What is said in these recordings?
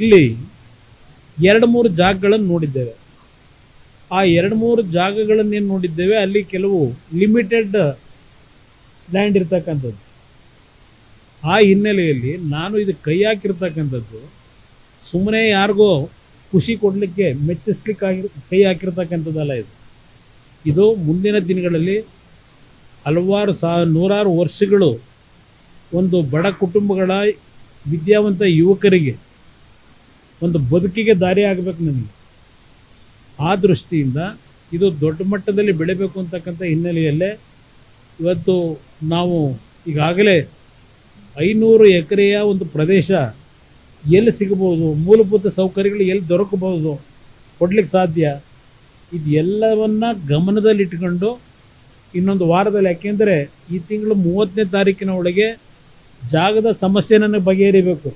ಇಲ್ಲಿ 2-3 ಜಾಗಗಳನ್ನು ನೋಡಿದ್ದೇವೆ. ಆ 2-3 ಜಾಗಗಳನ್ನೇನು ನೋಡಿದ್ದೇವೆ, ಅಲ್ಲಿ ಕೆಲವು ಲಿಮಿಟೆಡ್ ಲ್ಯಾಂಡ್ ಇರ್ತಕ್ಕಂಥದ್ದು. ಆ ಹಿನ್ನೆಲೆಯಲ್ಲಿ ನಾನು ಇದು ಕೈ ಹಾಕಿರ್ತಕ್ಕಂಥದ್ದು ಸುಮ್ಮನೆ ಯಾರಿಗೋ ಖುಷಿ ಕೊಡಲಿಕ್ಕೆ, ಮೆಚ್ಚಿಸ್ಲಿಕ್ಕಾಗಿ ಕೈ ಹಾಕಿರ್ತಕ್ಕಂಥದ್ದಲ್ಲ. ಇದು ಮುಂದಿನ ದಿನಗಳಲ್ಲಿ ಹಲವಾರು ನೂರಾರು ವರ್ಷಗಳು ಒಂದು ಬಡ ಕುಟುಂಬಗಳ ವಿದ್ಯಾವಂತ ಯುವಕರಿಗೆ ಒಂದು ಬದುಕಿಗೆ ದಾರಿ ಆಗಬೇಕು. ನನಗೆ ಆ ದೃಷ್ಟಿಯಿಂದ ಇದು ದೊಡ್ಡ ಮಟ್ಟದಲ್ಲಿ ಬೆಳೆಯಬೇಕು ಅಂತಕ್ಕಂಥ ಹಿನ್ನೆಲೆಯಲ್ಲೇ ಇವತ್ತು ನಾವು ಈಗಾಗಲೇ 500 ಎಕರೆಯ ಒಂದು ಪ್ರದೇಶ ಎಲ್ಲಿ ಸಿಗಬಹುದು, ಮೂಲಭೂತ ಸೌಕರ್ಯಗಳು ಎಲ್ಲಿ ದೊರಕಬಹುದು, ಕೊಡ್ಲಿಕ್ಕೆ ಸಾಧ್ಯ, ಇದು ಎಲ್ಲವನ್ನ ಗಮನದಲ್ಲಿಟ್ಕೊಂಡು ಇನ್ನೊಂದು ವಾರದಲ್ಲಿ, ಯಾಕೆಂದರೆ ಈ ತಿಂಗಳು 30ನೇ ತಾರೀಕಿನ ಒಳಗೆ ಜಾಗದ ಸಮಸ್ಯೆ ನನಗೆ ಬಗೆಹರಿಬೇಕು.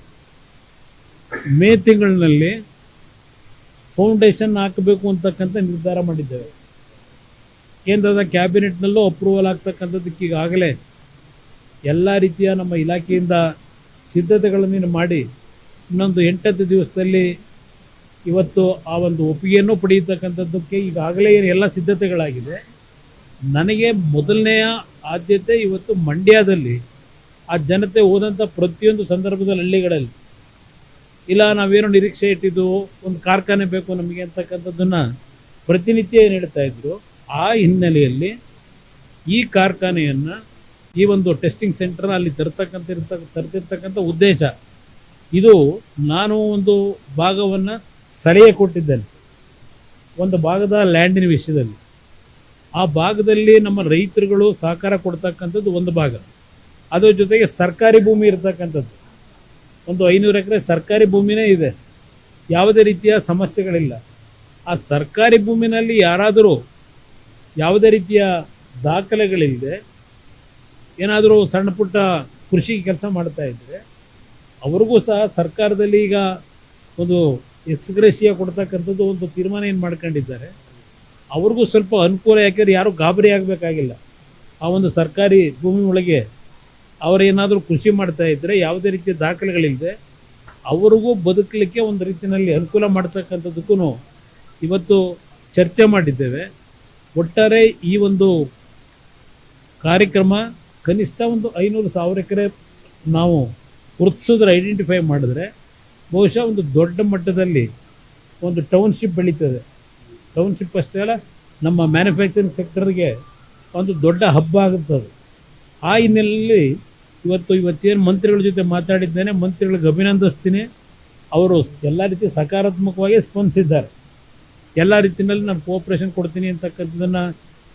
ಮೇ ತಿಂಗಳಿನಲ್ಲಿ ಫೌಂಡೇಶನ್ ಹಾಕಬೇಕು ಅಂತಕ್ಕಂಥ ನಿರ್ಧಾರ ಮಾಡಿದ್ದೇವೆ. ಕೇಂದ್ರದ ಕ್ಯಾಬಿನೆಟ್ನಲ್ಲೂ ಅಪ್ರೂವಲ್ ಆಗ್ತಕ್ಕಂಥದ್ದಕ್ಕೆ ಈಗಾಗಲೇ ಎಲ್ಲ ರೀತಿಯ ನಮ್ಮ ಇಲಾಖೆಯಿಂದ ಸಿದ್ಧತೆಗಳನ್ನು ಮಾಡಿ ಇನ್ನೊಂದು 8-10 ದಿವಸದಲ್ಲಿ ಇವತ್ತು ಆ ಒಂದು ಒಪ್ಪಿಗೆಯನ್ನು ಪಡೆಯತಕ್ಕಂಥದ್ದಕ್ಕೆ ಈಗಾಗಲೇ ಎಲ್ಲ ಸಿದ್ಧತೆಗಳಾಗಿದೆ. ನನಗೆ ಮೊದಲನೆಯ ಆದ್ಯತೆ ಇವತ್ತು ಮಂಡ್ಯದಲ್ಲಿ ಆ ಜನತೆ ಹೋದಂಥ ಪ್ರತಿಯೊಂದು ಸಂದರ್ಭದಲ್ಲಿ ಹಳ್ಳಿಗಳಲ್ಲಿ ಇಲ್ಲ ನಾವೇನೋ ನಿರೀಕ್ಷೆ ಇಟ್ಟಿದ್ದು ಒಂದು ಕಾರ್ಖಾನೆ ಬೇಕು ನಮಗೆ ಅಂತಕ್ಕಂಥದ್ದನ್ನು ಪ್ರತಿನಿತ್ಯ ಏನು ಹೇಳ್ತಾ ಇದ್ರು. ಆ ಹಿನ್ನೆಲೆಯಲ್ಲಿ ಈ ಕಾರ್ಖಾನೆಯನ್ನು, ಈ ಒಂದು ಟೆಸ್ಟಿಂಗ್ ಸೆಂಟರ್ನ ಅಲ್ಲಿ ತರ್ತಿರ್ತಕ್ಕಂಥ ಉದ್ದೇಶ ಇದು. ನಾನು ಒಂದು ಭಾಗವನ್ನು ಸಲಹೆ ಕೊಟ್ಟಿದ್ದೇನೆ, ಒಂದು ಭಾಗದ ಲ್ಯಾಂಡಿನ ವಿಷಯದಲ್ಲಿ. ಆ ಭಾಗದಲ್ಲಿ ನಮ್ಮ ರೈತರುಗಳು ಸಹಕಾರ ಕೊಡ್ತಕ್ಕಂಥದ್ದು ಒಂದು ಭಾಗ, ಅದರ ಜೊತೆಗೆ ಸರ್ಕಾರಿ ಭೂಮಿ ಇರ್ತಕ್ಕಂಥದ್ದು ಒಂದು 500 ಎಕರೆ ಸರ್ಕಾರಿ ಭೂಮಿನೇ ಇದೆ, ಯಾವುದೇ ರೀತಿಯ ಸಮಸ್ಯೆಗಳಿಲ್ಲ. ಆ ಸರ್ಕಾರಿ ಭೂಮಿನಲ್ಲಿ ಯಾರಾದರೂ ಯಾವುದೇ ರೀತಿಯ ದಾಖಲೆಗಳಿಲ್ಲದೆ ಏನಾದರೂ ಸಣ್ಣ ಪುಟ್ಟ ಕೃಷಿ ಕೆಲಸ ಮಾಡ್ತಾ ಇದ್ದರೆ ಅವ್ರಿಗೂ ಸಹ ಸರ್ಕಾರದಲ್ಲಿ ಈಗ ಒಂದು ಎಕ್ಸ್ಗ್ರೇಷಿಯಾ ಕೊಡ್ತಕ್ಕಂಥದ್ದು ಒಂದು ತೀರ್ಮಾನ ಏನು ಮಾಡ್ಕೊಂಡಿದ್ದಾರೆ. ಅವ್ರಿಗೂ ಸ್ವಲ್ಪ ಅನುಕೂಲ, ಯಾಕೆಂದರೆ ಯಾರೂ ಗಾಬರಿ ಆಗಬೇಕಾಗಿಲ್ಲ. ಆ ಒಂದು ಸರ್ಕಾರಿ ಭೂಮಿ ಒಳಗೆ ಅವರೇನಾದರೂ ಕೃಷಿ ಮಾಡ್ತಾ ಇದ್ದರೆ ಯಾವುದೇ ರೀತಿಯ ದಾಖಲೆಗಳಿಲ್ಲದೆ ಅವ್ರಿಗೂ ಬದುಕಲಿಕ್ಕೆ ಒಂದು ರೀತಿಯಲ್ಲಿ ಅನುಕೂಲ ಮಾಡ್ತಕ್ಕಂಥದ್ದಕ್ಕೂ ಇವತ್ತು ಚರ್ಚೆ ಮಾಡಿದ್ದೇವೆ. ಒಟ್ಟಾರೆ ಈ ಒಂದು ಕಾರ್ಯಕ್ರಮ ಕನಿಷ್ಠ ಒಂದು 500,000 ಎಕರೆ ನಾವು ಗುರುತಿಸಿದ್ರೆ, ಐಡೆಂಟಿಫೈ ಮಾಡಿದ್ರೆ ಬಹುಶಃ ಒಂದು ದೊಡ್ಡ ಮಟ್ಟದಲ್ಲಿ ಒಂದು ಟೌನ್ಶಿಪ್ ಬೆಳೀತದೆ. ಟೌನ್ಶಿಪ್ ಅಷ್ಟೇ ಅಲ್ಲ, ನಮ್ಮ ಮ್ಯಾನುಫ್ಯಾಕ್ಚರಿಂಗ್ ಸೆಕ್ಟರ್ಗೆ ಒಂದು ದೊಡ್ಡ ಹಬ್ಬ ಆಗುತ್ತದೆ. ಆ ಹಿನ್ನೆಲೆಯಲ್ಲಿ ಇವತ್ತೇನು ಮಂತ್ರಿಗಳ ಜೊತೆ ಮಾತಾಡಿದ್ದೇನೆ, ಮಂತ್ರಿಗಳಿಗೆ ಅಭಿನಂದಿಸ್ತೀನಿ. ಅವರು ಎಲ್ಲ ರೀತಿ ಸಕಾರಾತ್ಮಕವಾಗಿ ಸ್ಪಂದಿಸಿದ್ದಾರೆ. ಎಲ್ಲ ರೀತಿಯಲ್ಲಿ ನಾನು ಕೋಆಪ್ರೇಷನ್ ಕೊಡ್ತೀನಿ ಅಂತಕ್ಕಂಥದ್ದನ್ನು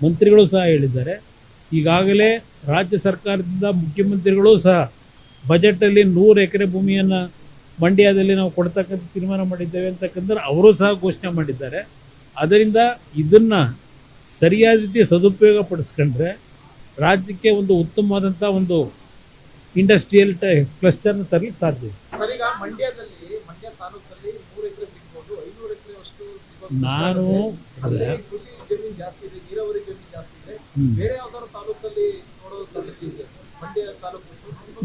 ಮಂತ್ರಿಗಳು ಸಹ ಹೇಳಿದ್ದಾರೆ. ಈಗಾಗಲೇ ರಾಜ್ಯ ಸರ್ಕಾರದಿಂದ ಮುಖ್ಯಮಂತ್ರಿಗಳು ಸಹ ಬಜೆಟಲ್ಲಿ 100 ಎಕರೆ ಭೂಮಿಯನ್ನು ಮಂಡ್ಯದಲ್ಲಿ ನಾವು ಕೊಡ್ತಕ್ಕಂಥ ತೀರ್ಮಾನ ಮಾಡಿದ್ದೇವೆ ಅಂತಕ್ಕಂಥ ಅವರು ಸಹ ಘೋಷಣೆ ಮಾಡಿದ್ದಾರೆ. ಅದರಿಂದ ಇದನ್ನು ಸರಿಯಾದ ರೀತಿ ಸದುಪಯೋಗ ಪಡಿಸ್ಕೊಂಡ್ರೆ ರಾಜ್ಯಕ್ಕೆ ಒಂದು ಉತ್ತಮವಾದಂಥ ಒಂದು ಇಂಡಸ್ಟ್ರಿಯಲ್ ಕ್ಲಸ್ಟರ್ನ ತರಲಿಕ್ಕೆ ಸಾಧ್ಯ. ನಾನು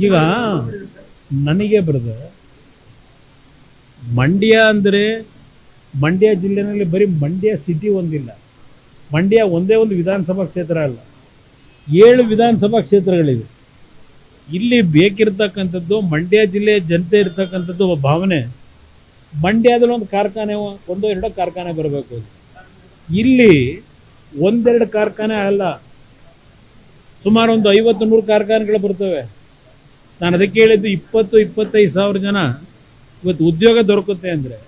ಈಗ ನನಗೆ ಬ್ರದರ್, ಮಂಡ್ಯ ಅಂದರೆ ಮಂಡ್ಯ ಜಿಲ್ಲೆನಲ್ಲಿ ಬರೀ ಮಂಡ್ಯ ಸಿಟಿ ಒಂದಿಲ್ಲ, ಮಂಡ್ಯ ಒಂದೇ ಒಂದು ವಿಧಾನಸಭಾ ಕ್ಷೇತ್ರ ಅಲ್ಲ, 7 ವಿಧಾನಸಭಾ ಕ್ಷೇತ್ರಗಳಿವೆ. ಇಲ್ಲಿ ಬೇಕಿರ್ತಕ್ಕಂಥದ್ದು ಮಂಡ್ಯ ಜಿಲ್ಲೆಯ ಜನತೆ ಇರ್ತಕ್ಕಂಥದ್ದು ಭಾವನೆ, ಮಂಡ್ಯದಲ್ಲಿ ಒಂದು ಕಾರ್ಖಾನೆ, 1-2 ಕಾರ್ಖಾನೆ ಬರಬೇಕು. ಇಲ್ಲಿ 1-2 ಕಾರ್ಖಾನೆ ಅಲ್ಲ, ಸುಮಾರು ಒಂದು 50-100 ಕಾರ್ಖಾನೆಗಳು ಬರ್ತವೆ. ನಾನು ಅದಕ್ಕೆ ಹೇಳಿದ್ದು 20-25 ಸಾವಿರ ಜನ ಇವತ್ತು ಉದ್ಯೋಗ ದೊರಕುತ್ತೆ ಅಂದರೆ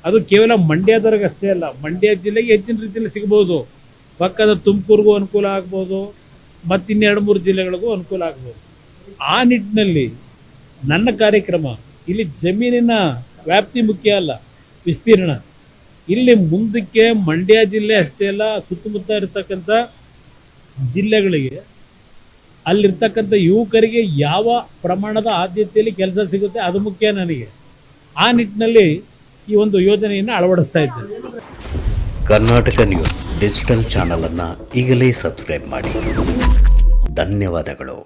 ಅದು ಕೇವಲ ಮಂಡ್ಯದವ್ರಿಗೆ ಅಷ್ಟೇ ಅಲ್ಲ, ಮಂಡ್ಯ ಜಿಲ್ಲೆಗೆ ಹೆಚ್ಚಿನ ರೀತಿಯಲ್ಲಿ ಸಿಗ್ಬೋದು. ಪಕ್ಕದ ತುಮಕೂರಿಗೂ ಅನುಕೂಲ ಆಗ್ಬೋದು, ಮತ್ತು 2-3 ಜಿಲ್ಲೆಗಳಿಗೂ ಅನುಕೂಲ ಆಗ್ಬೋದು. ಆ ನಿಟ್ಟಿನಲ್ಲಿ ನನ್ನ ಕಾರ್ಯಕ್ರಮ ಇಲ್ಲಿ ಜಮೀನಿನ ವ್ಯಾಪ್ತಿ ಮುಖ್ಯ ಅಲ್ಲ, ವಿಸ್ತೀರ್ಣ. ಇಲ್ಲಿ ಮುಂದಕ್ಕೆ ಮಂಡ್ಯ ಜಿಲ್ಲೆ ಅಷ್ಟೇ ಅಲ್ಲ, ಸುತ್ತಮುತ್ತ ಇರತಕ್ಕಂಥ ಜಿಲ್ಲೆಗಳಿಗೆ ಅಲ್ಲಿರ್ತಕ್ಕಂಥ ಯುವಕರಿಗೆ ಯಾವ ಪ್ರಮಾಣದ ಆದ್ಯತೆಯಲ್ಲಿ ಕೆಲಸ ಸಿಗುತ್ತೆ ಅದು ಮುಖ್ಯ ನನಗೆ. ಆ ನಿಟ್ಟಿನಲ್ಲಿ ಈ ಒಂದು ಯೋಜನೆಯನ್ನು ಅಳವಡಿಸ್ತಾ ಇದ್ದೇನೆ. ಕರ್ನಾಟಕ ನ್ಯೂಸ್ ಡಿಜಿಟಲ್ ಚಾನಲ್ ಅನ್ನು ಈಗಲೇ ಸಬ್ಸ್ಕ್ರೈಬ್ ಮಾಡಿ. ಧನ್ಯವಾದಗಳು.